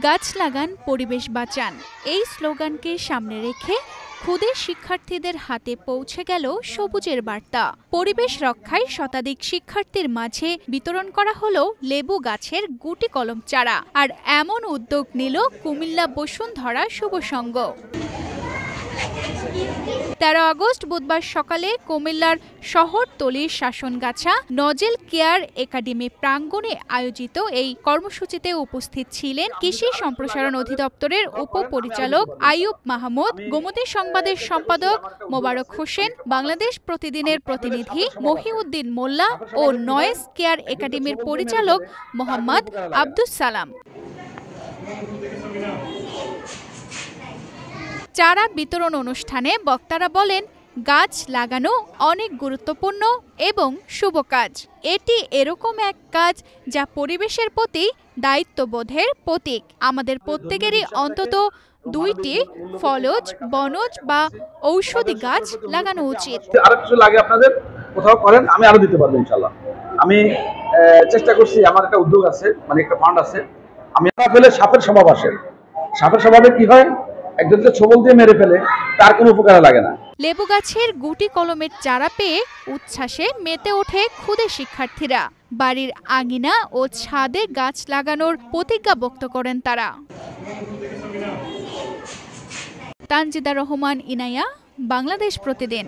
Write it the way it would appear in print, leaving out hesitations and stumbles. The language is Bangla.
গাছ লাগান, পরিবেশ বাঁচান, এই স্লোগানকে সামনে রেখে ক্ষুদে শিক্ষার্থীদের হাতে পৌঁছে গেল সবুজের বার্তা। পরিবেশ রক্ষায় শতাধিক শিক্ষার্থীর মাঝে বিতরণ করা হলো লেবু গাছের গুটি কলম চারা। আর এমন উদ্যোগ নিল কুমিল্লা বসুন্ধরা শুভ সংঘ। 13 আগস্ট বুধবার সকালে কুমিল্লার শহরতলির শাসনগাছা নজেল কেয়ার একাডেমি প্রাঙ্গণে আয়োজিত এই কর্মসূচিতে উপস্থিত ছিলেন কৃষি সম্প্রসারণ অধিদপ্তরের উপপরিচালক আইয়ুব মাহমুদ, গোমতী সংবাদের সম্পাদক মোবারক হোসেন, বাংলাদেশ প্রতিদিনের প্রতিনিধি মহিউদ্দিন মোল্লা ও নয়েজ কেয়ার একাডেমির পরিচালক মোহাম্মদ আব্দুস সালাম। চারা বিতরণ অনুষ্ঠানে বক্তারা বলেন, গাছ লাগানো অনেক গুরুত্বপূর্ণ এবং শুভ কাজ। এটি এরকম এক কাজ যা পরিবেশের প্রতি দায়িত্ববোধের প্রতীক। আমাদের প্রত্যেকেরই অন্তত 2টি ফলজ, বনজ বা ঔষধি গাছ লাগানো উচিত। আরো কিছু লাগে আপনাদের কোথাও করেন, আমি আরো দিতে পারবো ইনশাআল্লাহ। আমি চেষ্টা করছি, আমার একটা উদ্যোগ আছে, মানে একটা ফান্ড আছে। আমি ফেলে সাপের স্বভাব আসে। সাপের স্বভাবে কি হয়, একজনকে ছবল দিয়ে মেরে ফেলে, তার কোনো উপকার লাগে না। লেবু গাছের গুটি কলমের চারা পেয়ে উচ্ছ্বাসে মেতে ওঠে ক্ষুদে শিক্ষার্থীরা। বাড়ির আঙিনা ও ছাদে গাছ লাগানোর প্রতিজ্ঞা ব্যক্ত করেন তারা। তানজিদা রহমান, ইনায়া, বাংলাদেশ প্রতিদিন।